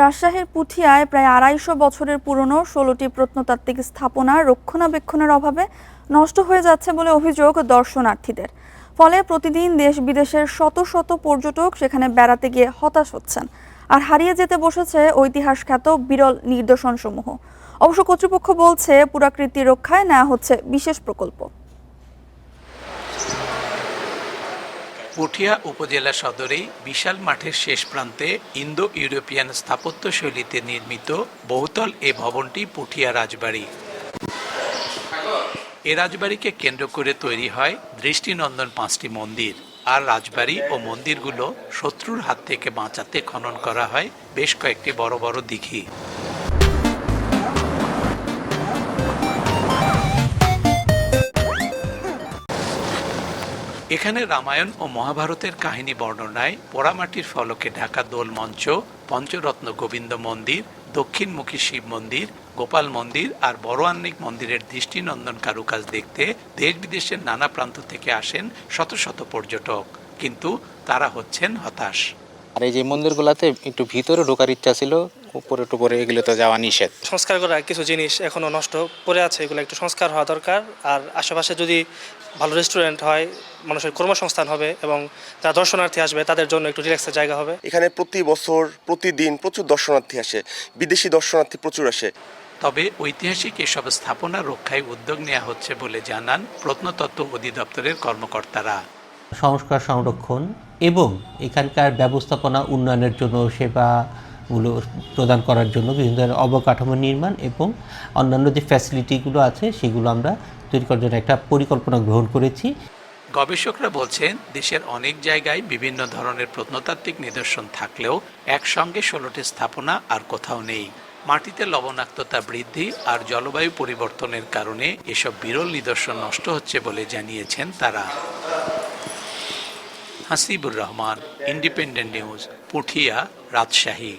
রাজশাহীর পুঠিয়ায় প্রায় ২৫০ বছরের পুরনো ১৬টি প্রত্নতাত্ত্বিক স্থাপনা রক্ষণাবেক্ষণের অভাবে নষ্ট হয়ে যাচ্ছে বলে অভিযোগ দর্শনার্থীদের। ফলে প্রতিদিন দেশ বিদেশের শত শত পর্যটক সেখানে বেড়াতে গিয়ে হতাশ হচ্ছেন। আর হারিয়ে যেতে বসেছে ঐতিহাস খ্যাত বিরল নিদর্শনসমূহ। অবশ্য কর্তৃপক্ষ বলছে পুরাকীর্তি রক্ষায় নেওয়া হচ্ছে বিশেষ প্রকল্প। পুঠিয়া উপজেলা সদরেই বিশাল মাঠের শেষ প্রান্তে ইন্দো ইউরোপিয়ান স্থাপত্য শৈলীতে নির্মিত বহুতল এ ভবনটি পুঠিয়া রাজবাড়ি। এ রাজবাড়িকে কেন্দ্র করে তৈরি হয় দৃষ্টিনন্দন ৫টি মন্দির। আর রাজবাড়ি ও মন্দিরগুলো শত্রুর হাত থেকে বাঁচাতে খনন করা হয় বেশ কয়েকটি বড় বড় দিঘি। এখানে রামায়ণ ও মহাভারতের কাহিনী বর্ণনায় পোড়ামাটির ফলকে ঢাকা দোল মঞ্চ, পঞ্চরত্ন গোবিন্দ মন্দির, দক্ষিণমুখী শিব মন্দির, গোপাল মন্দির আর বড়-আহ্নিক মন্দিরের দৃষ্টিনন্দন কারুকাজ দেখতে দেশ বিদেশের নানা প্রান্ত থেকে আসেন শত শত পর্যটক, কিন্তু তারা হচ্ছেন হতাশ। আর এই যে মন্দিরগুলোতে একটু ভিতরে ঢোকার ইচ্ছা ছিল, উপরে টুপরে এগুলো তো যাওয়া নিষেধ। সংস্কার করা কিছু জিনিস এখনো নষ্ট পড়ে আছে, এগুলো একটু সংস্কার হওয়া দরকার। আর আশেপাশে যদি ভালো রেস্টুরেন্ট হয়, মানুষের কর্মসংস্থান হবে এবং যারা দর্শনার্থী আসবে তাদের জন্য একটু রিল্যাক্সের জায়গা হবে। এখানে প্রতি বছর প্রতিদিন প্রচুর দর্শনার্থী আসে, বিদেশি দর্শনার্থী প্রচুর আসে। তবে ঐতিহাসিক এসব স্থাপনা রক্ষায় উদ্যোগ নেওয়া হচ্ছে বলে জানান প্রত্নতত্ত্ব অধিদপ্তরের কর্মকর্তারা। সংস্কার সংরক্ষণ এবং এখানকার ব্যবস্থাপনা উন্নয়নের জন্য, সেবাগুলো প্রদান করার জন্য বিভিন্ন ধরনের অবকাঠামো নির্মাণ এবং অন্যান্য যে ফ্যাসিলিটিগুলো আছে সেগুলো আমরা তৈরি করার জন্য একটা পরিকল্পনা গ্রহণ করেছি। গবেষকরা বলছেন দেশের অনেক জায়গায় বিভিন্ন ধরনের প্রত্নতাত্ত্বিক নিদর্শন থাকলেও একসঙ্গে 16টি স্থাপনা আর কোথাও নেই। মাটিতে লবণাক্ততা বৃদ্ধি আর জলবায়ু পরিবর্তনের কারণে এসব বিরল নিদর্শন নষ্ট হচ্ছে বলে জানিয়েছেন তারা। Hasibur Rahman, independent news, Puthia, Rajshahi.